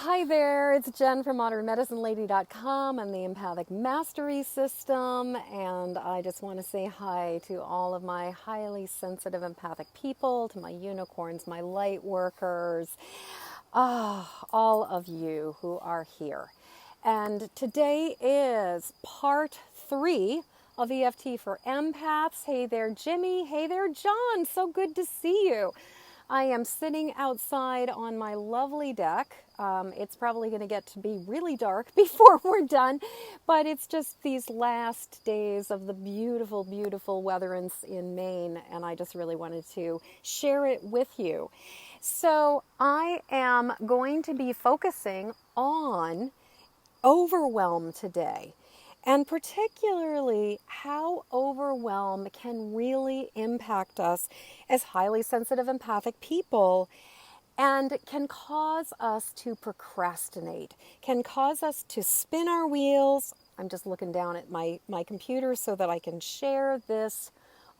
Hi there, it's Jen from modernmedicinelady.com and the Empathic Mastery system, and I just want to say hi to all of my highly sensitive empathic people, to my unicorns, my light workers, all of you who are here. And today is part 3 of EFT for empaths. Hey there, Jimmy. Hey there, John. So good to see you. I am sitting outside on my lovely deck. It's probably going to get to be really dark before we're done, but it's just these last days of the beautiful, beautiful weather in Maine, and I just really wanted to share it with you. So I am going to be focusing on overwhelm today, and particularly how overwhelm can really impact us as highly sensitive empathic people, and can cause us to procrastinate, can cause us to spin our wheels. I'm just looking down at my computer so that I can share this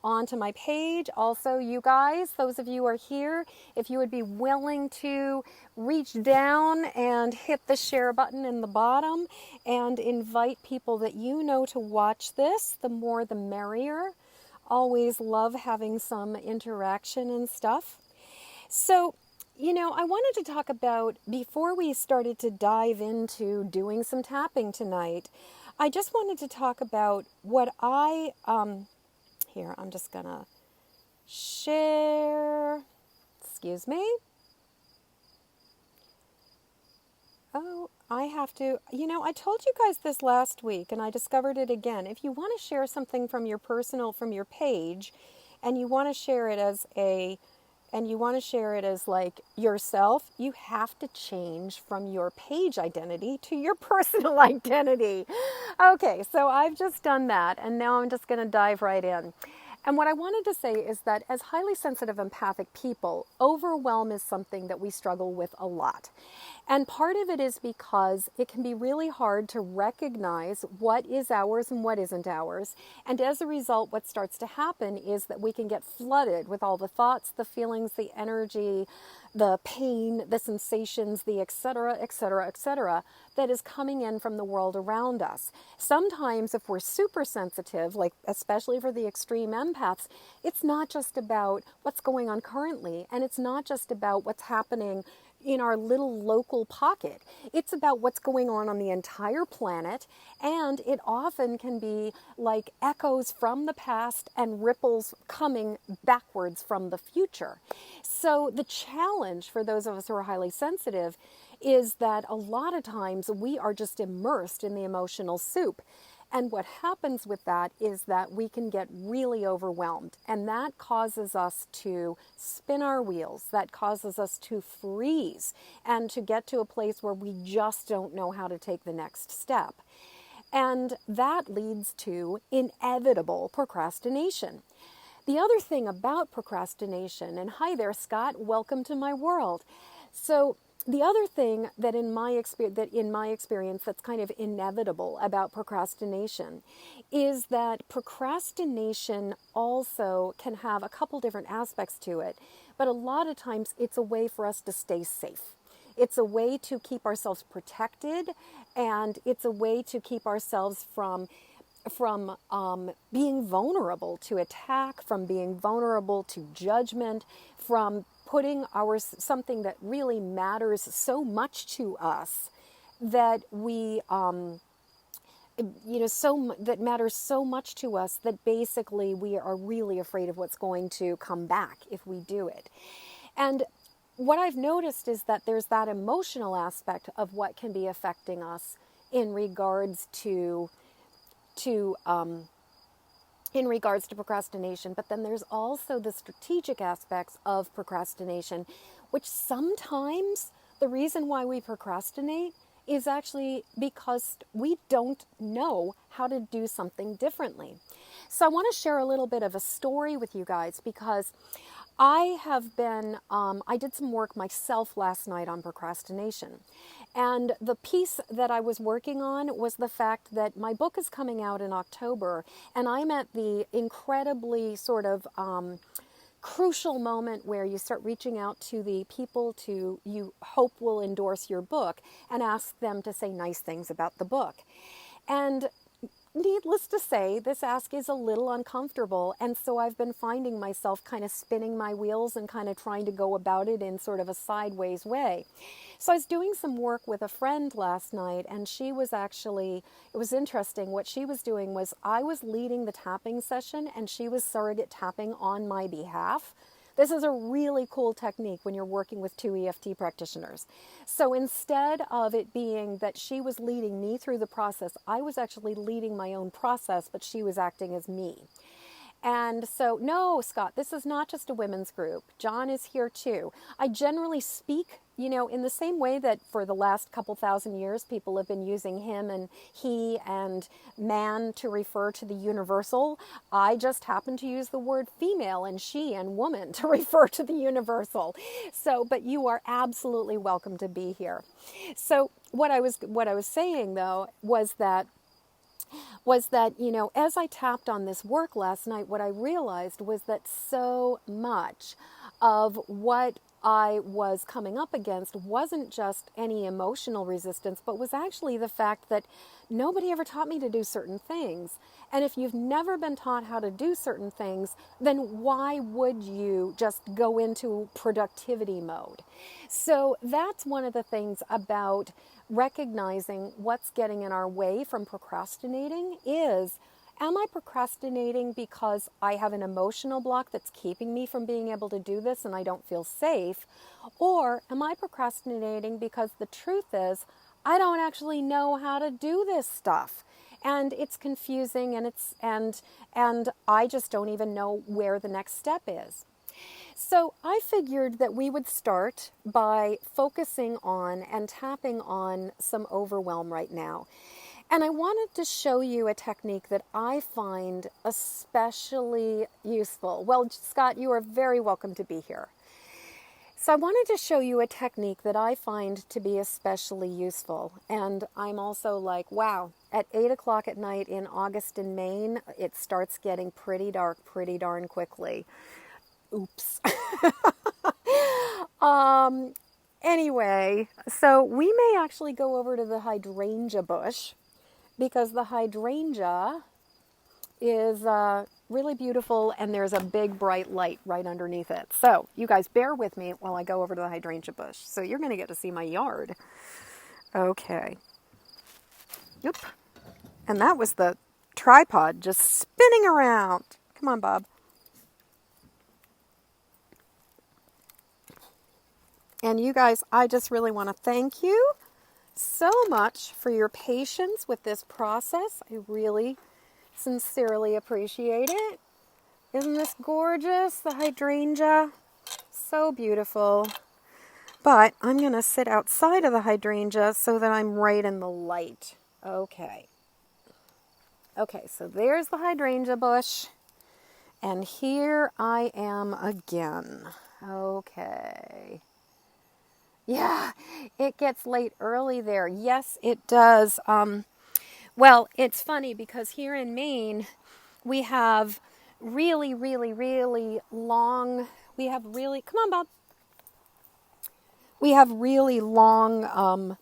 onto my page. Also, you guys, those of you who are here, if you would be willing to reach down and hit the share button in the bottom and invite people that you know to watch this, the more the merrier. Always love having some interaction and stuff. So, I wanted to talk about, before we started to dive into doing some tapping tonight, I just wanted to talk about what here, I'm just going to share, excuse me. Oh, I have to, I told you guys this last week and I discovered it again. If you want to share something from your page, and you want to share it as like yourself, you have to change from your page identity to your personal identity. Okay, so I've just done that, and now I'm just going to dive right in. And what I wanted to say is that as highly sensitive empathic people, overwhelm is something that we struggle with a lot. And part of it is because it can be really hard to recognize what is ours and what isn't ours. And as a result, what starts to happen is that we can get flooded with all the thoughts, the feelings, the energy, the pain, the sensations, the et cetera, that is coming in from the world around us. Sometimes if we're super sensitive, like especially for the extreme empaths, it's not just about what's going on currently, and it's not just about what's happening in our little local pocket. It's about what's going on the entire planet, and it often can be like echoes from the past and ripples coming backwards from the future. So the challenge for those of us who are highly sensitive is that a lot of times we are just immersed in the emotional soup. And what happens with that is that we can get really overwhelmed, and that causes us to spin our wheels. That causes us to freeze and to get to a place where we just don't know how to take the next step. And that leads to inevitable procrastination. The other thing about procrastination, and hi there, Scott, welcome to my world. So the other thing that in my experience that's kind of inevitable about procrastination is that procrastination also can have a couple different aspects to it, but a lot of times it's a way for us to stay safe. It's a way to keep ourselves protected, and it's a way to keep ourselves from being vulnerable to attack, from being vulnerable to judgment, from putting something that really matters so much to us that that matters so much to us that basically we are really afraid of what's going to come back if we do it. And what I've noticed is that there's that emotional aspect of what can be affecting us in regards to procrastination, but then there's also the strategic aspects of procrastination, which sometimes the reason why we procrastinate is actually because we don't know how to do something differently. So I want to share a little bit of a story with you guys, because I did some work myself last night on procrastination. And the piece that I was working on was the fact that my book is coming out in October, and I'm at the incredibly sort of crucial moment where you start reaching out to the people you hope will endorse your book and ask them to say nice things about the book. And needless to say, this ask is a little uncomfortable, and so I've been finding myself kind of spinning my wheels and kind of trying to go about it in sort of a sideways way. So I was doing some work with a friend last night, and it was interesting. What she was doing was I was leading the tapping session, and she was surrogate tapping on my behalf. This is a really cool technique when you're working with 2 EFT practitioners. So instead of it being that she was leading me through the process, I was actually leading my own process, but she was acting as me. And so, no, Scott, this is not just a women's group. John is here too. I generally speak, in the same way that for the last couple thousand years, people have been using him and he and man to refer to the universal. I just happen to use the word female and she and woman to refer to the universal. So, but you are absolutely welcome to be here. So what I was saying though was that, as I tapped on this work last night, what I realized was that so much of what I was coming up against wasn't just any emotional resistance, but was actually the fact that nobody ever taught me to do certain things. And if you've never been taught how to do certain things, then why would you just go into productivity mode? So that's one of the things about recognizing what's getting in our way from procrastinating is, am I procrastinating because I have an emotional block that's keeping me from being able to do this and I don't feel safe? Or am I procrastinating because the truth is, I don't actually know how to do this stuff? And it's confusing and I just don't even know where the next step is. So I figured that we would start by focusing on and tapping on some overwhelm right now. And I wanted to show you a technique that I find especially useful. Well, Scott, you are very welcome to be here. So I wanted to show you a technique that I find to be especially useful. And I'm also like, wow, at 8 o'clock at night in August in Maine, it starts getting pretty dark pretty darn quickly. Oops. Anyway, so we may actually go over to the hydrangea bush because the hydrangea is really beautiful and there's a big bright light right underneath it. So you guys bear with me while I go over to the hydrangea bush. So you're going to get to see my yard. Okay. Yep. And that was the tripod just spinning around. Come on, Bob. And you guys, I just really want to thank you so much for your patience with this process. I really sincerely appreciate it. Isn't this gorgeous? The hydrangea, so beautiful. But I'm going to sit outside of the hydrangea so that I'm right in the light. Okay. Okay, so there's the hydrangea bush. And here I am again. Okay. Yeah, it gets late early there. Yes, it does. Well, it's funny because here in Maine, we have really, really, really long, come on, Bob. We have really long,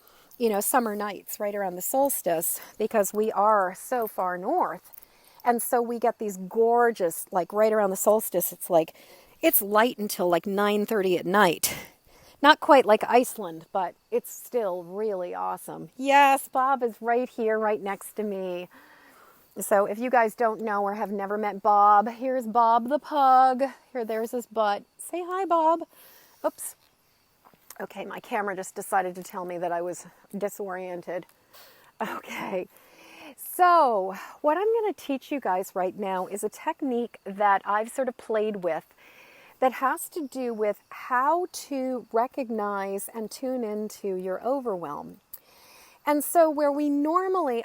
summer nights right around the solstice because we are so far north. And so we get these gorgeous, like right around the solstice, it's light until like 9:30 at night. Not quite like Iceland, but it's still really awesome. Yes, Bob is right here, right next to me. So if you guys don't know or have never met Bob, here's Bob the pug. There's his butt. Say hi, Bob. Oops. Okay, my camera just decided to tell me that I was disoriented. Okay. So what I'm going to teach you guys right now is a technique that I've sort of played with that has to do with how to recognize and tune into your overwhelm. And so where we normally,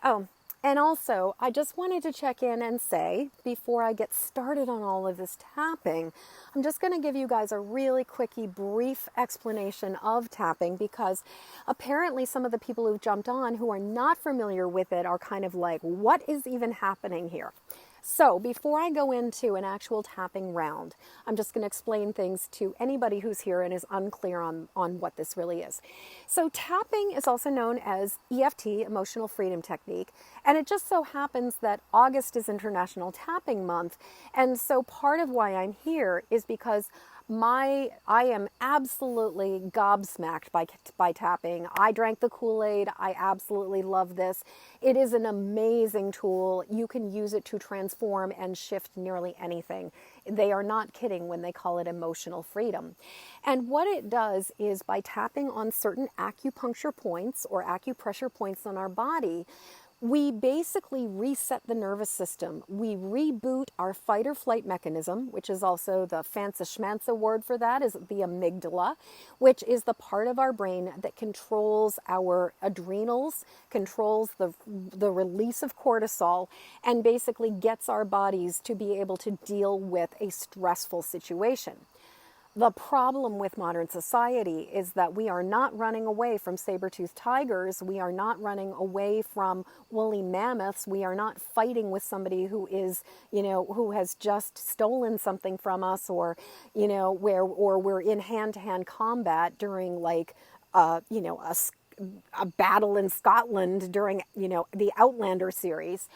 and also I just wanted to check in and say, before I get started on all of this tapping, I'm just going to give you guys a really quickie, brief explanation of tapping because apparently some of the people who jumped on who are not familiar with it are kind of like, what is even happening here? So before I go into an actual tapping round, I'm just going to explain things to anybody who's here and is unclear on what this really is. So tapping is also known as EFT, Emotional Freedom Technique, and it just so happens that August is International Tapping Month, and so part of why I'm here is because I am absolutely gobsmacked by tapping. I drank the Kool-Aid. I absolutely love this. It is an amazing tool. You can use it to transform and shift nearly anything. They are not kidding when they call it emotional freedom. And what it does is by tapping on certain acupuncture points or acupressure points on our body, we basically reset the nervous system. We reboot our fight or flight mechanism, which is also the fancy schmancy word for that is the amygdala, which is the part of our brain that controls our adrenals, controls the release of cortisol, and basically gets our bodies to be able to deal with a stressful situation. The problem with modern society is that we are not running away from saber-toothed tigers. We are not running away from woolly mammoths. We are not fighting with somebody who is, who has just stolen something from us, or, or we're in hand-to-hand combat during a battle in Scotland during, the Outlander series.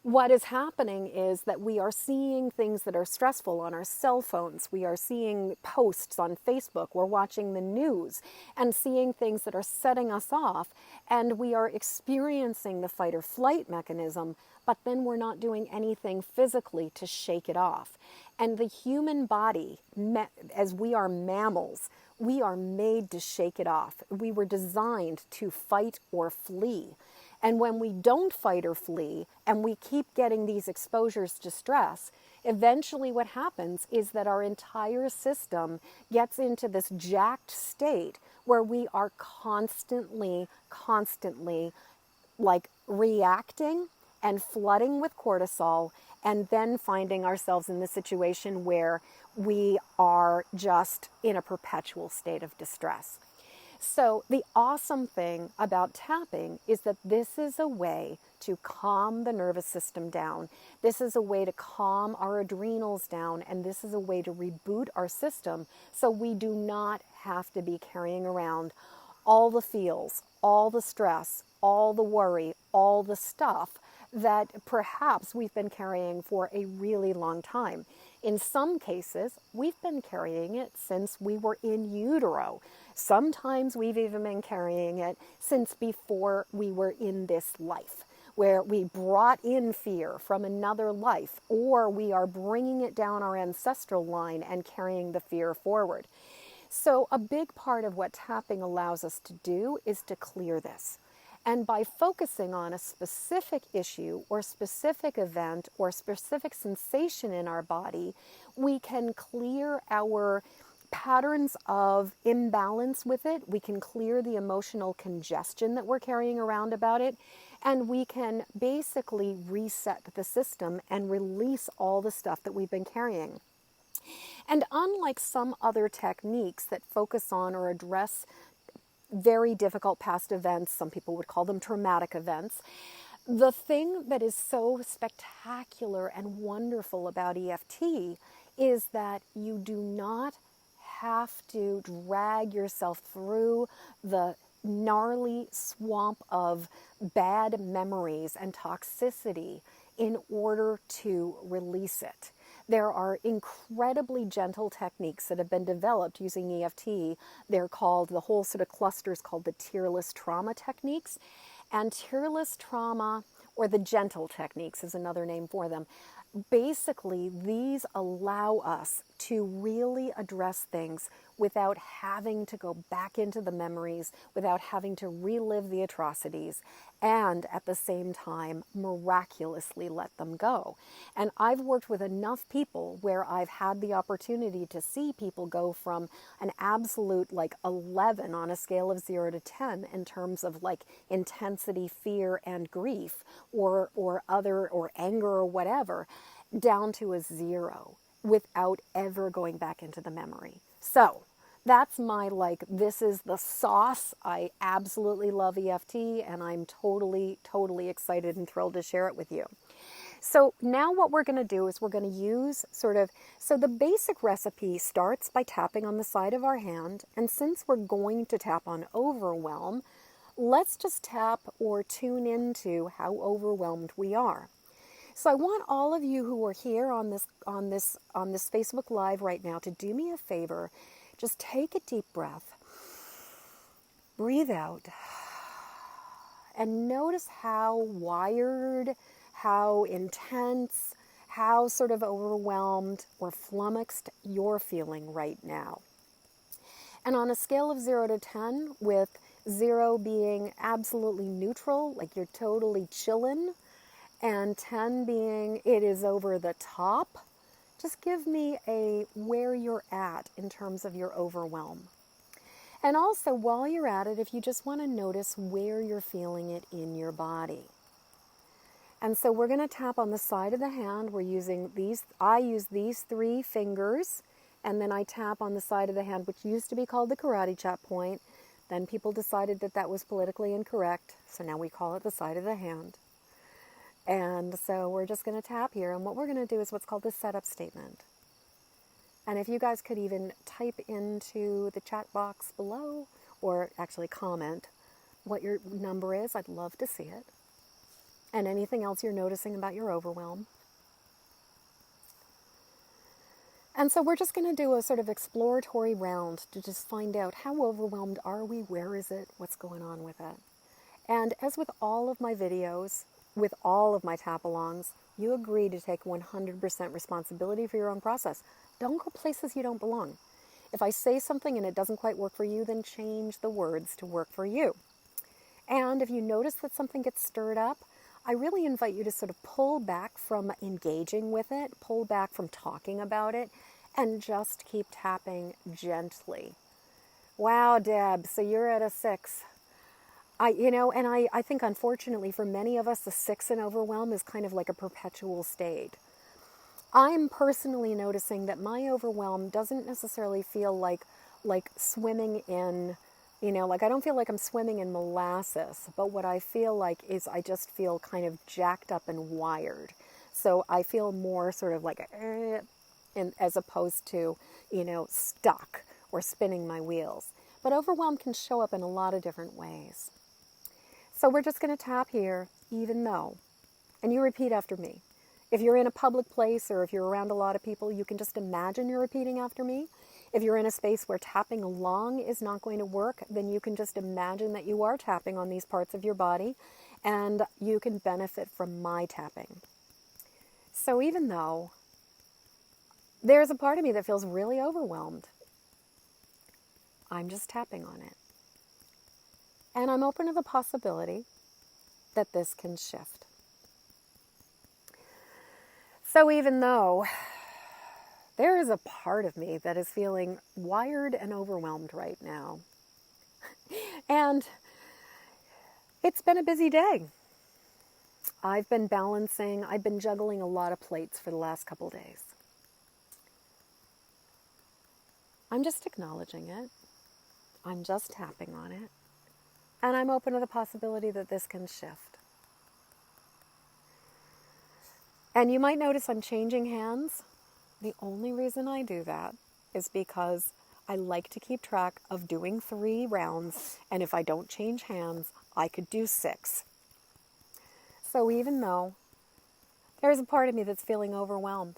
What is happening is that we are seeing things that are stressful on our cell phones. We are seeing posts on Facebook. We're watching the news and seeing things that are setting us off. And we are experiencing the fight or flight mechanism, but then we're not doing anything physically to shake it off. And the human body, as we are mammals, we are made to shake it off. We were designed to fight or flee. And when we don't fight or flee and we keep getting these exposures to stress, eventually what happens is that our entire system gets into this jacked state where we are constantly like reacting and flooding with cortisol, and then finding ourselves in the situation where we are just in a perpetual state of distress. So the awesome thing about tapping is that this is a way to calm the nervous system down. This is a way to calm our adrenals down, and this is a way to reboot our system so we do not have to be carrying around all the feels, all the stress, all the worry, all the stuff that perhaps we've been carrying for a really long time. In some cases, we've been carrying it since we were in utero. Sometimes we've even been carrying it since before we were in this life, where we brought in fear from another life, or we are bringing it down our ancestral line and carrying the fear forward. So a big part of what tapping allows us to do is to clear this. And by focusing on a specific issue or specific event or specific sensation in our body, we can clear our patterns of imbalance with it. We can clear the emotional congestion that we're carrying around about it. And we can basically reset the system and release all the stuff that we've been carrying. And unlike some other techniques that focus on or address very difficult past events, some people would call them traumatic events, the thing that is so spectacular and wonderful about EFT is that you do not have to drag yourself through the gnarly swamp of bad memories and toxicity in order to release it. There are incredibly gentle techniques that have been developed using EFT. They're called, the whole sort of cluster is called the tearless trauma techniques. And tearless trauma, or the gentle techniques is another name for them. Basically, these allow us to really address things without having to go back into the memories, without having to relive the atrocities, and at the same time, miraculously let them go. And I've worked with enough people where I've had the opportunity to see people go from an absolute 11 on a scale of 0 to 10 in terms of intensity, fear, and grief, or anger or whatever, down to a 0 without ever going back into the memory. So that's my this is the sauce. I absolutely love EFT, and I'm totally excited and thrilled to share it with you. So now what we're going to do is we're going to use so the basic recipe starts by tapping on the side of our hand. And since we're going to tap on overwhelm, let's just tap or tune into how overwhelmed we are. So I want all of you who are here on this Facebook Live right now to do me a favor. Just take a deep breath. Breathe out. And notice how wired, how intense, how sort of overwhelmed or flummoxed you're feeling right now. And on a scale of 0 to 10, with 0 being absolutely neutral, like you're totally chillin', and 10 being it is over the top, just give me a where you're at in terms of your overwhelm. And also, while you're at it, if you just want to notice where you're feeling it in your body. And so we're going to tap on the side of the hand. I use these 3 fingers, and then I tap on the side of the hand, which used to be called the karate chop point. Then people decided that that was politically incorrect, so now we call it the side of the hand. And so we're just going to tap here, and what we're going to do is what's called the setup statement. And if you guys could even type into the chat box below, or actually comment what your number is, I'd love to see it. And anything else you're noticing about your overwhelm. And so we're just going to do a sort of exploratory round to just find out how overwhelmed are we, where is it, what's going on with it. And as with all of my videos, with all of my tap-alongs, you agree to take 100% responsibility for your own process. Don't go places you don't belong. If I say something and it doesn't quite work for you, then change the words to work for you. And if you notice that something gets stirred up, I really invite you to sort of pull back from engaging with it, pull back from talking about it, and just keep tapping gently. Wow, Deb, so you're at a 6. I think unfortunately for many of us, the 6 in overwhelm is kind of like a perpetual state. I'm personally noticing that my overwhelm doesn't necessarily feel like swimming in, I don't feel like I'm swimming in molasses, but what I feel like is I just feel kind of jacked up and wired. So I feel more sort of like, as opposed to, stuck or spinning my wheels. But overwhelm can show up in a lot of different ways. So we're just going to tap here, even though, and you repeat after me. If you're in a public place or if you're around a lot of people, you can just imagine you're repeating after me. If you're in a space where tapping along is not going to work, then you can just imagine that you are tapping on these parts of your body and you can benefit from my tapping. So even though there's a part of me that feels really overwhelmed, I'm just tapping on it. And I'm open to the possibility that this can shift. So even though there is a part of me that is feeling wired and overwhelmed right now, and it's been a busy day. I've been juggling a lot of plates for the last couple days. I'm just acknowledging it. I'm just tapping on it. And I'm open to the possibility that this can shift. And you might notice I'm changing hands. The only reason I do that is because I like to keep track of doing 3 rounds, and if I don't change hands, I could do 6. So even though there's a part of me that's feeling overwhelmed,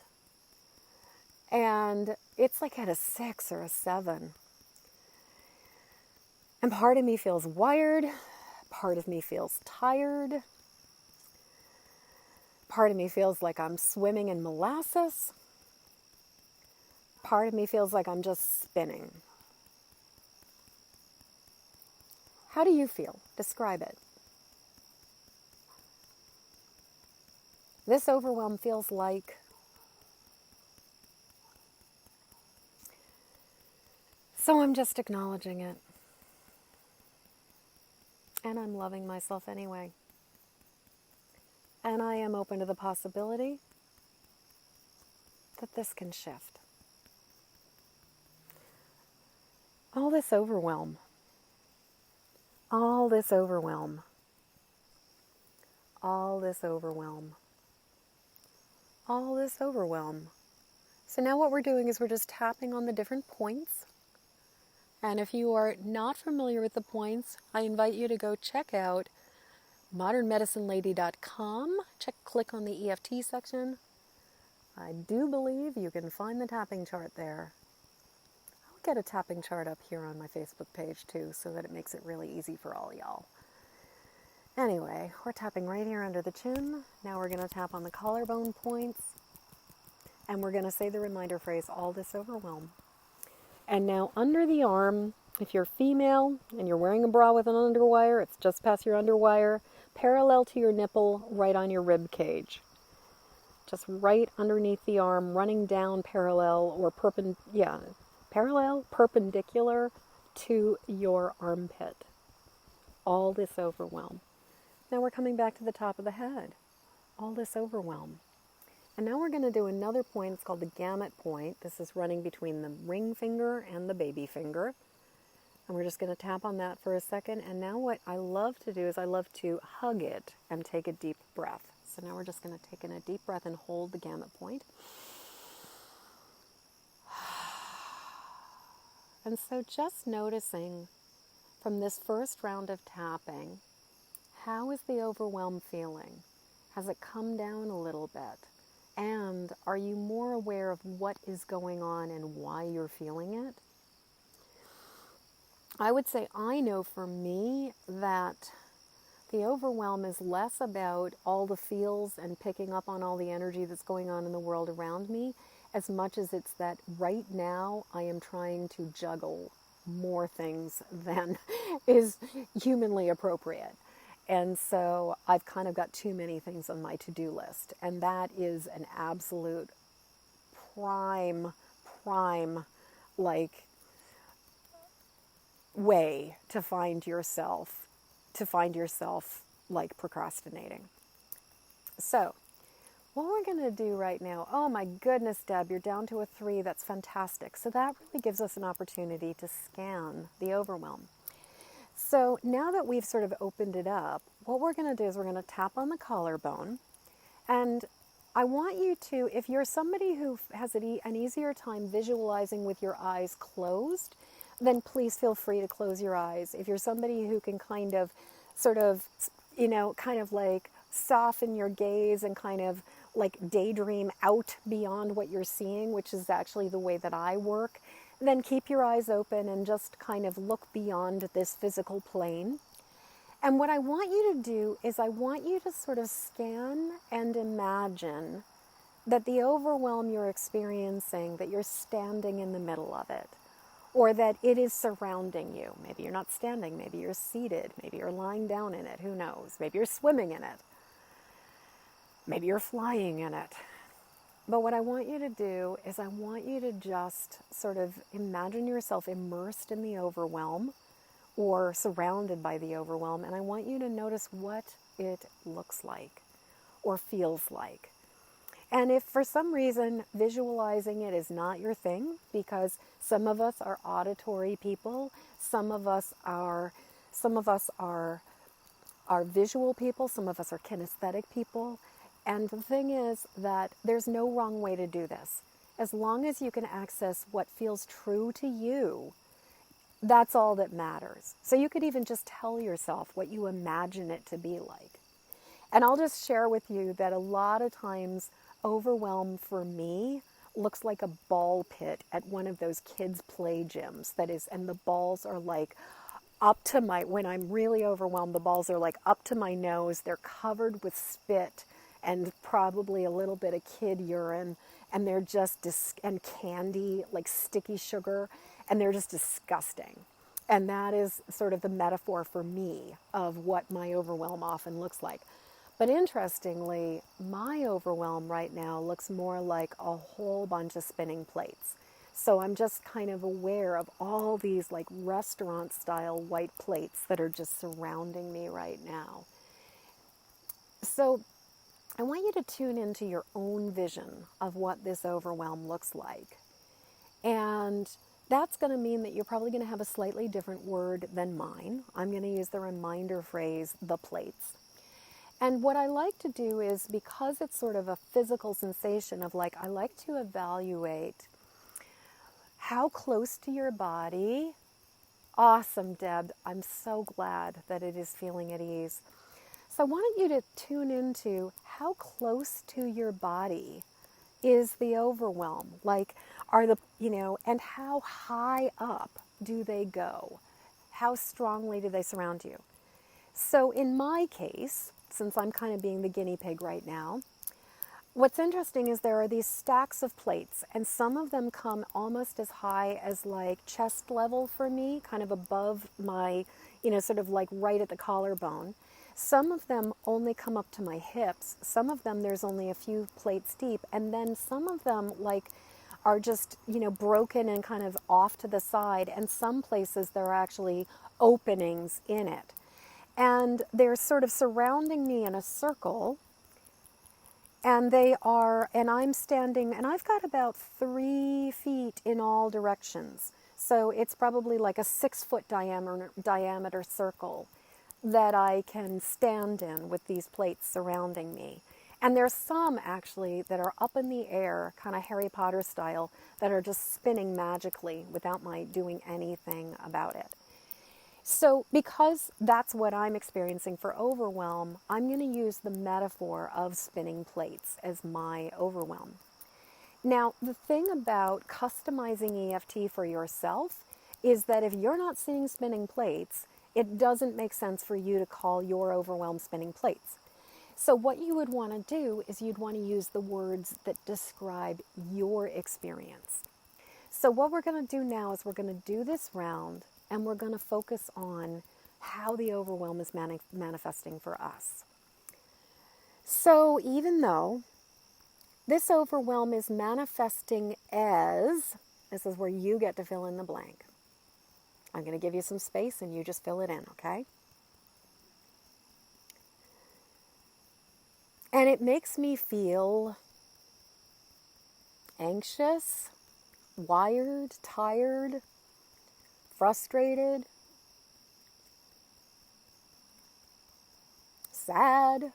and it's like at a 6 or a 7, and part of me feels wired, part of me feels tired, part of me feels like I'm swimming in molasses, part of me feels like I'm just spinning. How do you feel? Describe it. This overwhelm feels like, so I'm just acknowledging it. And I'm loving myself anyway. And I am open to the possibility that this can shift. All this overwhelm, all this overwhelm, all this overwhelm. all this overwhelm. So now what we're doing is we're just tapping on the different points. And if you are not familiar with the points, I invite you to go check out modernmedicinelady.com. Click on the EFT section. I do believe you can find the tapping chart there. I'll get a tapping chart up here on my Facebook page too, so that it makes it really easy for all y'all. Anyway, we're tapping right here under the chin. Now we're going to tap on the collarbone points. And we're going to say the reminder phrase, all this overwhelm. And now under the arm, if you're female and you're wearing a bra with an underwire, it's just past your underwire, parallel to your nipple, right on your rib cage. Just right underneath the arm, running down parallel or perpendicular to your armpit. All this overwhelm. Now we're coming back to the top of the head. All this overwhelm. And now we're going to do another point. It's called the gamut point. This is running between the ring finger and the baby finger. And we're just going to tap on that for a second. And now what I love to do is I love to hug it and take a deep breath. So now we're just going to take in a deep breath and hold the gamut point. And so just noticing from this first round of tapping, how is the overwhelm feeling? Has it come down a little bit? And are you more aware of what is going on and why you're feeling it? I would say I know for me that the overwhelm is less about all the feels and picking up on all the energy that's going on in the world around me, as much as it's that right now I am trying to juggle more things than is humanly appropriate. And so I've kind of got too many things on my to-do list. And that is an absolute prime, like, way to find yourself like procrastinating. So what we're going to do right now, oh my goodness, Deb, you're down to a 3. That's fantastic. So that really gives us an opportunity to scan the overwhelm. So now that we've sort of opened it up, what we're going to do is we're going to tap on the collarbone. And I want you to, if you're somebody who has an easier time visualizing with your eyes closed, then please feel free to close your eyes. If you're somebody who can kind of like soften your gaze and kind of like daydream out beyond what you're seeing, which is actually the way that I work, then keep your eyes open and just kind of look beyond this physical plane. And what I want you to do is I want you to sort of scan and imagine that the overwhelm you're experiencing, that you're standing in the middle of it, or that it is surrounding you. Maybe you're not standing, maybe you're seated, maybe you're lying down in it, who knows? Maybe you're swimming in it. Maybe you're flying in it. But what I want you to do is I want you to just sort of imagine yourself immersed in the overwhelm or surrounded by the overwhelm, and I want you to notice what it looks like or feels like. And if for some reason visualizing it is not your thing, because some of us are auditory people, some of us are visual people, some of us are kinesthetic people. And the thing is that there's no wrong way to do this. As long as you can access what feels true to you, that's all that matters. So you could even just tell yourself what you imagine it to be like. And I'll just share with you that a lot of times overwhelm for me looks like a ball pit at one of those kids' play gyms. And the balls are like up to my, when I'm really overwhelmed, the balls are like up to my nose. They're covered with spit and probably a little bit of kid urine, and they're just, and candy, like sticky sugar, and they're just disgusting. And that is sort of the metaphor for me of what my overwhelm often looks like. But interestingly, my overwhelm right now looks more like a whole bunch of spinning plates. So I'm just kind of aware of all these like restaurant style white plates that are just surrounding me right now. So I want you to tune into your own vision of what this overwhelm looks like. And that's going to mean that you're probably going to have a slightly different word than mine. I'm going to use the reminder phrase, the plates. And what I like to do is, because it's sort of a physical sensation of like, I like to evaluate how close to your body. Awesome, Deb. I'm so glad that it is feeling at ease. So I wanted you to tune into how close to your body is the overwhelm. Like, are the, and how high up do they go? How strongly do they surround you? So in my case, since I'm kind of being the guinea pig right now, what's interesting is there are these stacks of plates, and some of them come almost as high as like chest level for me, kind of above my, sort of like right at the collarbone. Some of them only come up to my hips. Some of them there's only a few plates deep, and then some of them like are just, broken and kind of off to the side, and some places there are actually openings in it. And they're sort of surrounding me in a circle. And and I'm standing, and I've got about 3 feet in all directions. So it's probably like a 6-foot diameter circle that I can stand in with these plates surrounding me. And there's some actually that are up in the air, kind of Harry Potter style, that are just spinning magically without my doing anything about it. So because that's what I'm experiencing for overwhelm, I'm going to use the metaphor of spinning plates as my overwhelm. Now, the thing about customizing EFT for yourself is that if you're not seeing spinning plates, it doesn't make sense for you to call your overwhelm spinning plates. So what you would want to do is you'd want to use the words that describe your experience. So what we're going to do now is we're going to do this round, and we're going to focus on how the overwhelm is manifesting for us. So even though this overwhelm is manifesting as, this is where you get to fill in the blank. I'm going to give you some space and you just fill it in, okay? And it makes me feel anxious, wired, tired, frustrated, sad,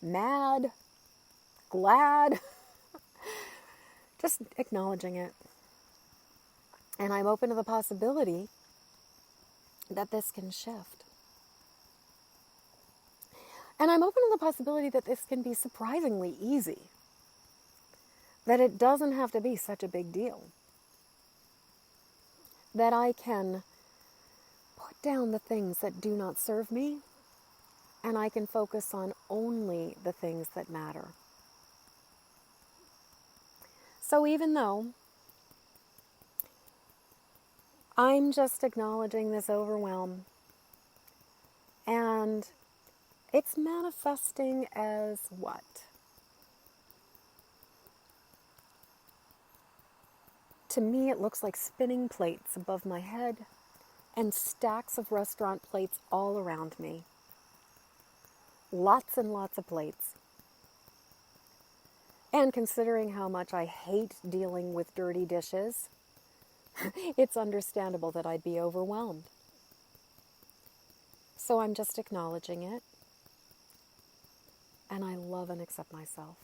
mad, glad, just acknowledging it. And I'm open to the possibility that this can shift. And I'm open to the possibility that this can be surprisingly easy, that it doesn't have to be such a big deal, that I can put down the things that do not serve me, and I can focus on only the things that matter. So even though I'm just acknowledging this overwhelm, and it's manifesting as what? To me, it looks like spinning plates above my head and stacks of restaurant plates all around me. Lots and lots of plates. And considering how much I hate dealing with dirty dishes, it's understandable that I'd be overwhelmed. So I'm just acknowledging it. And I love and accept myself.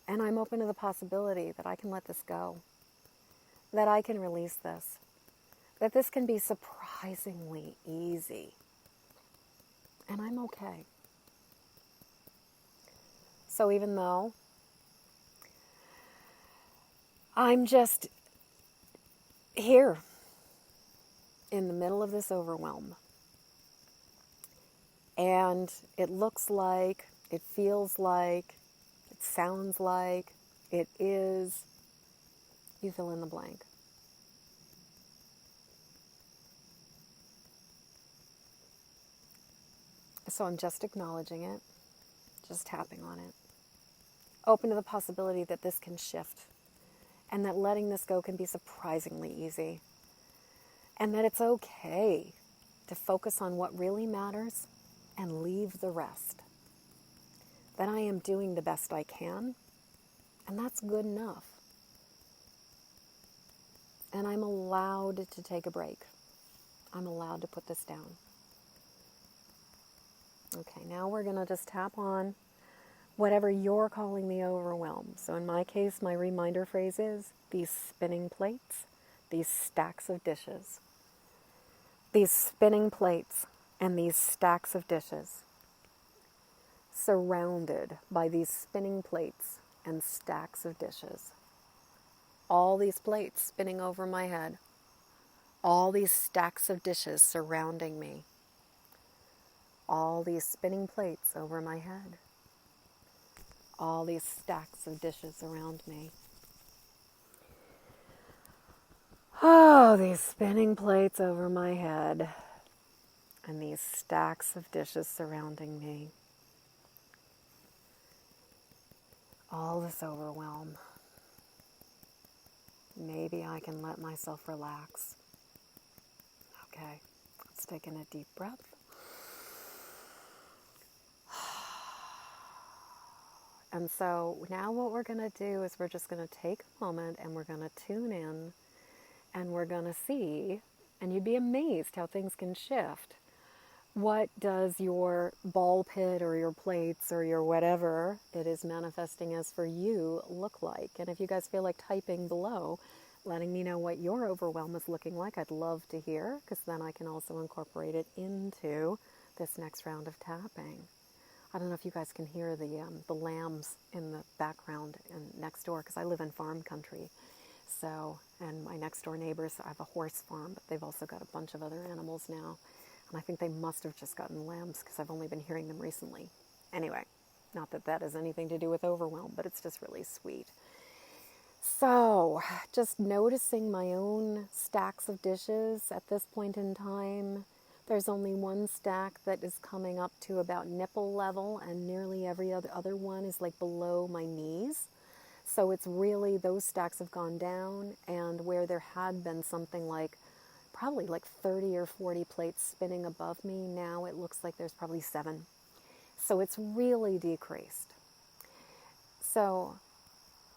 And I'm open to the possibility that I can let this go, that I can release this, that this can be surprisingly easy. And I'm okay. So even though I'm just here in the middle of this overwhelm, and it looks like, it feels like, it sounds like, it is, you fill in the blank. So I'm just acknowledging it, just tapping on it. Open to the possibility that this can shift, and that letting this go can be surprisingly easy, and that it's okay to focus on what really matters and leave the rest. That I am doing the best I can, and that's good enough. And I'm allowed to take a break. I'm allowed to put this down. Okay, now we're going to just tap on whatever you're calling the overwhelm. So in my case, my reminder phrase is these spinning plates, these stacks of dishes. These spinning plates and these stacks of dishes, surrounded by these spinning plates and stacks of dishes. All these plates spinning over my head. All these stacks of dishes surrounding me. All these spinning plates over my head. All these stacks of dishes around me. Oh, these spinning plates over my head. And these stacks of dishes surrounding me. All this overwhelm. Maybe I can let myself relax. Okay, let's take in a deep breath. And so now what we're going to do is we're just going to take a moment and we're going to tune in and we're going to see, and you'd be amazed how things can shift. What does your ball pit or your plates or your whatever it is manifesting as for you look like? And if you guys feel like typing below, letting me know what your overwhelm is looking like, I'd love to hear, because then I can also incorporate it into this next round of tapping. I don't know if you guys can hear the lambs in the background and next door, because I live in farm country. So, and my next door neighbors, I have a horse farm, but they've also got a bunch of other animals now. And I think they must have just gotten lambs, because I've only been hearing them recently. Anyway, not that that has anything to do with overwhelm, but it's just really sweet. So, just noticing my own stacks of dishes at this point in time. There's only one stack that is coming up to about nipple level, and nearly every other one is like below my knees. So it's really, those stacks have gone down, and where there had been something like probably like 30 or 40 plates spinning above me, now it looks like there's probably 7. So it's really decreased. So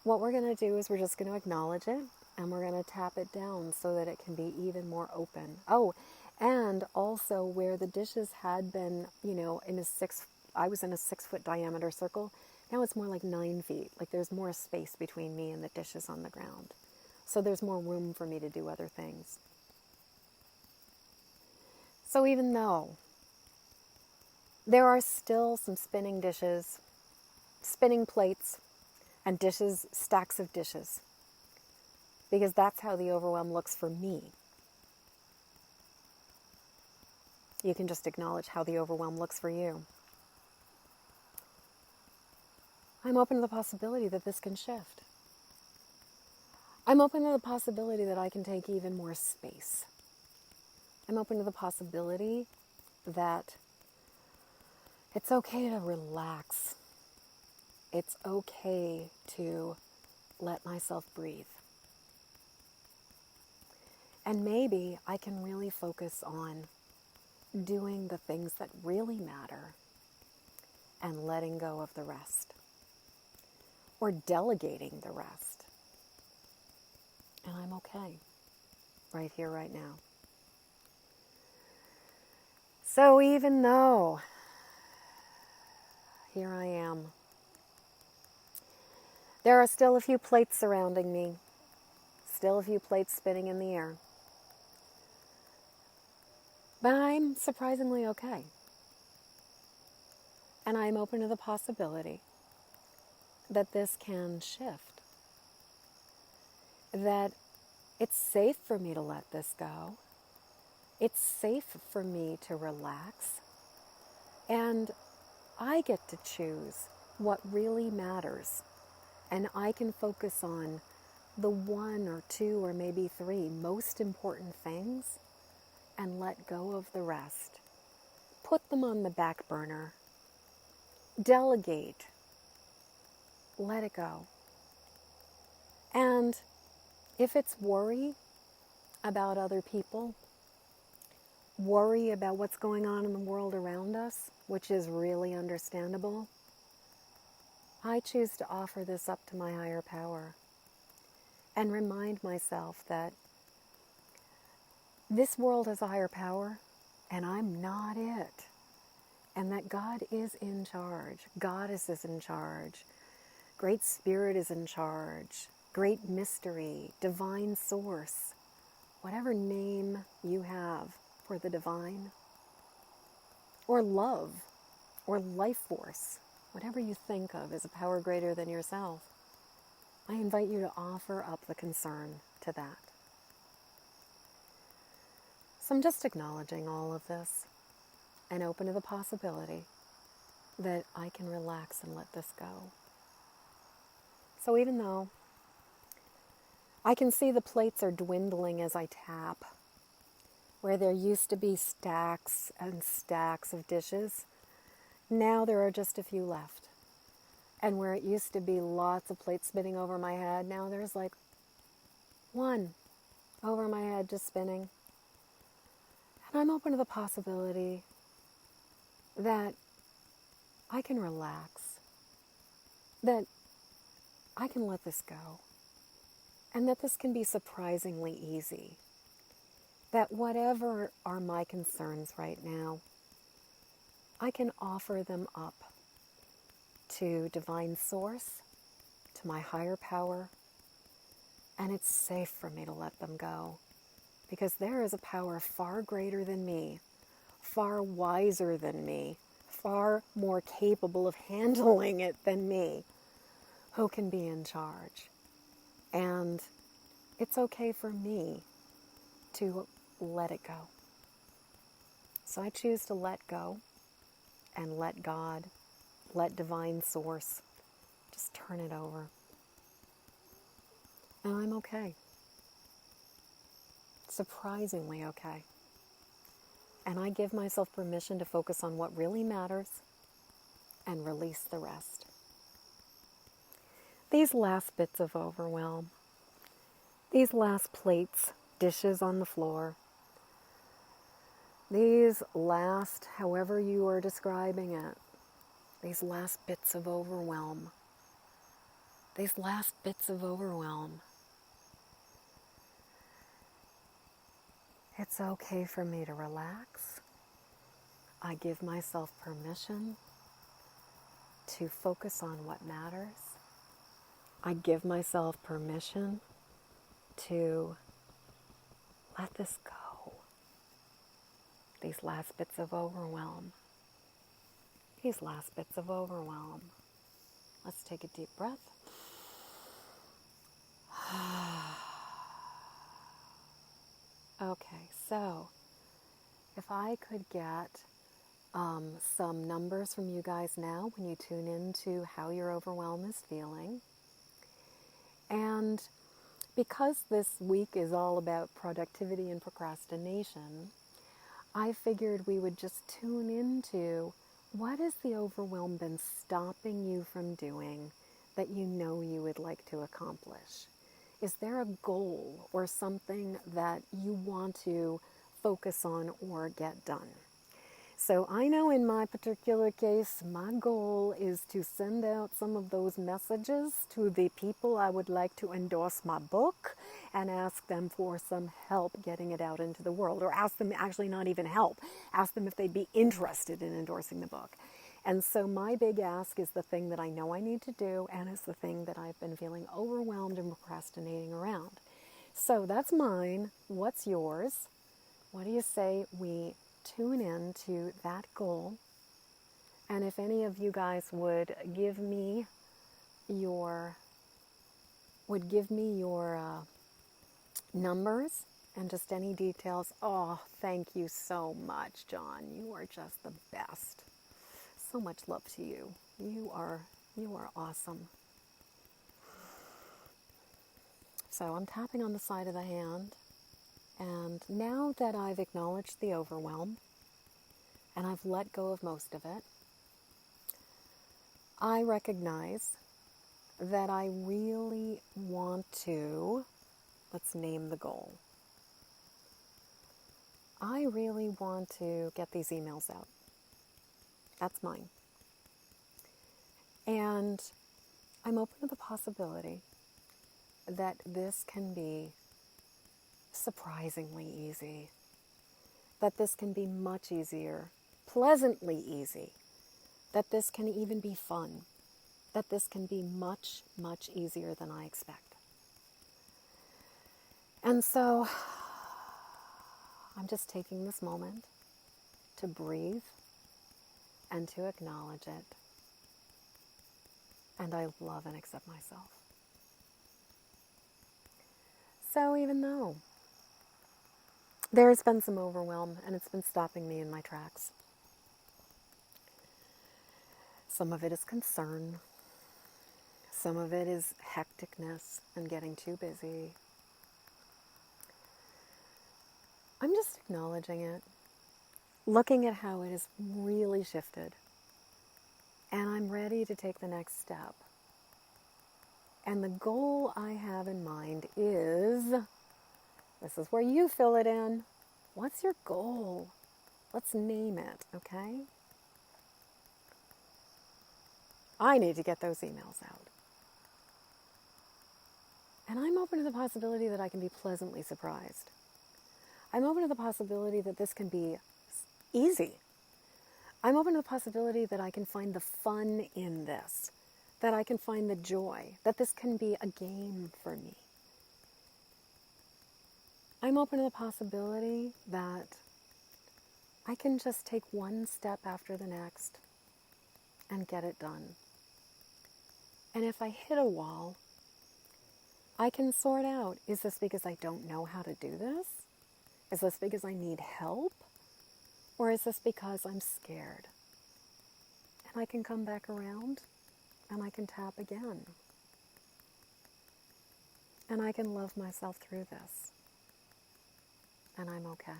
what we're going to do is we're just going to acknowledge it, and we're going to tap it down so that it can be even more open. Oh, and also where the dishes had been, I was in a 6-foot diameter circle. Now it's more like 9 feet. Like there's more space between me and the dishes on the ground. So there's more room for me to do other things. So even though there are still some spinning dishes, spinning plates, and dishes, stacks of dishes, because that's how the overwhelm looks for me. You can just acknowledge how the overwhelm looks for you. I'm open to the possibility that this can shift. I'm open to the possibility that I can take even more space. I'm open to the possibility that it's okay to relax. It's okay to let myself breathe. And maybe I can really focus on doing the things that really matter and letting go of the rest, or delegating the rest. And I'm okay right here, right now. So even though here I am, there are still a few plates surrounding me, still a few plates spinning in the air, but I'm surprisingly okay. And I'm open to the possibility that this can shift, that it's safe for me to let this go. It's safe for me to relax. And I get to choose what really matters. And I can focus on the 1 or 2 or maybe 3 most important things and let go of the rest. Put them on the back burner. Delegate. Let it go. And if it's worry about other people, worry about what's going on in the world around us, which is really understandable, I choose to offer this up to my higher power and remind myself that this world has a higher power and I'm not it. and that God is in charge. Goddess is in charge. Great Spirit is in charge. Great Mystery, Divine Source, whatever name you have for the divine, or love, or life force, whatever you think of as a power greater than yourself, I invite you to offer up the concern to that. So I'm just acknowledging all of this and open to the possibility that I can relax and let this go. So even though I can see the plates are dwindling as I tap, where there used to be stacks and stacks of dishes, now there are just a few left. And where it used to be lots of plates spinning over my head, now there's like one over my head just spinning. And I'm open to the possibility that I can relax, that I can let this go, and that this can be surprisingly easy. That whatever are my concerns right now, I can offer them up to Divine Source, to my higher power, and it's safe for me to let them go, because there is a power far greater than me, far wiser than me, far more capable of handling it than me, who can be in charge. And it's okay for me to let it go. So I choose to let go and let God, let Divine Source, just turn it over. And I'm okay. Surprisingly okay. And I give myself permission to focus on what really matters and release the rest. These last bits of overwhelm, these last plates, dishes on the floor, these last, however you are describing it, these last bits of overwhelm, these last bits of overwhelm, it's okay for me to relax. I give myself permission to focus on what matters. I give myself permission to let this go. These last bits of overwhelm. These last bits of overwhelm. Let's take a deep breath. Okay, so if I could get some numbers from you guys now when you tune into how your overwhelm is feeling. And because this week is all about productivity and procrastination, I figured we would just tune into what has the overwhelm been stopping you from doing that you know you would like to accomplish? Is there a goal or something that you want to focus on or get done? So I know in my particular case, my goal is to send out some of those messages to the people I would like to endorse my book and ask them for some help getting it out into the world, or ask them, actually not even help, ask them if they'd be interested in endorsing the book. And so my big ask is the thing that I know I need to do, and it's the thing that I've been feeling overwhelmed and procrastinating around. So that's mine. What's yours? What do you say we tune in to that goal? And if any of you guys would give me your numbers and just any details. Oh, thank you so much, John. You are just the best. So much love to you. You are awesome. So I'm tapping on the side of the hand, and now that I've acknowledged the overwhelm and I've let go of most of it, I recognize that I really want to, let's name the goal. I really want to get these emails out. That's mine. And I'm open to the possibility that this can be surprisingly easy, that this can be much easier, pleasantly easy, that this can even be fun, that this can be much, much easier than I expect. And so I'm just taking this moment to breathe and to acknowledge it. And I love and accept myself. So even though there has been some overwhelm and it's been stopping me in my tracks, some of it is concern, some of it is hecticness and getting too busy. I'm just acknowledging it, looking at how it has really shifted, and I'm ready to take the next step. And the goal I have in mind is, this is where you fill it in. What's your goal? Let's name it, okay? I need to get those emails out. And I'm open to the possibility that I can be pleasantly surprised. I'm open to the possibility that this can be easy. I'm open to the possibility that I can find the fun in this, that I can find the joy, that this can be a game for me. I'm open to the possibility that I can just take one step after the next and get it done. And if I hit a wall, I can sort out, is this because I don't know how to do this? Is this because I need help? Or is this because I'm scared? And I can come back around and I can tap again. And I can love myself through this. And I'm okay.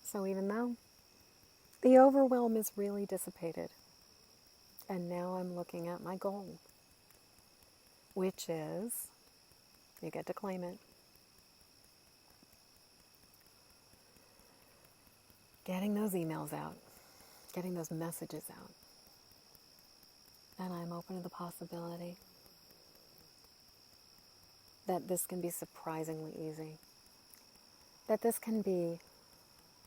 So even though the overwhelm is really dissipated, and now I'm looking at my goal, which is, you get to claim it, getting those emails out, getting those messages out. And I'm open to the possibility that this can be surprisingly easy, that this can be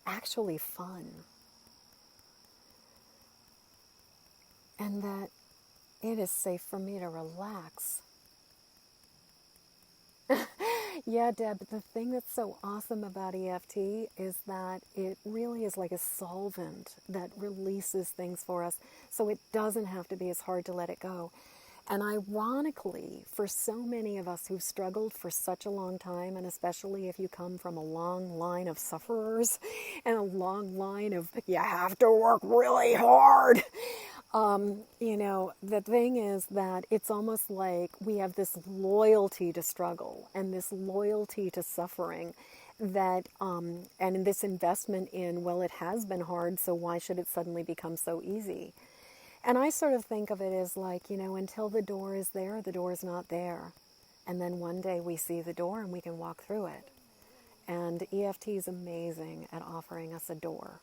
actually fun, and that it is safe for me to relax. Yeah, Deb, the thing that's so awesome about EFT is that it really is like a solvent that releases things for us, so it doesn't have to be as hard to let it go. And ironically, for so many of us who've struggled for such a long time, and especially if you come from a long line of sufferers and a long line of, you have to work really hard, the thing is that it's almost like we have this loyalty to struggle and this loyalty to suffering that, and this investment in, well, it has been hard, so why should it suddenly become so easy? And I sort of think of it as like, until the door is there, the door is not there. And then one day we see the door and we can walk through it. And EFT is amazing at offering us a door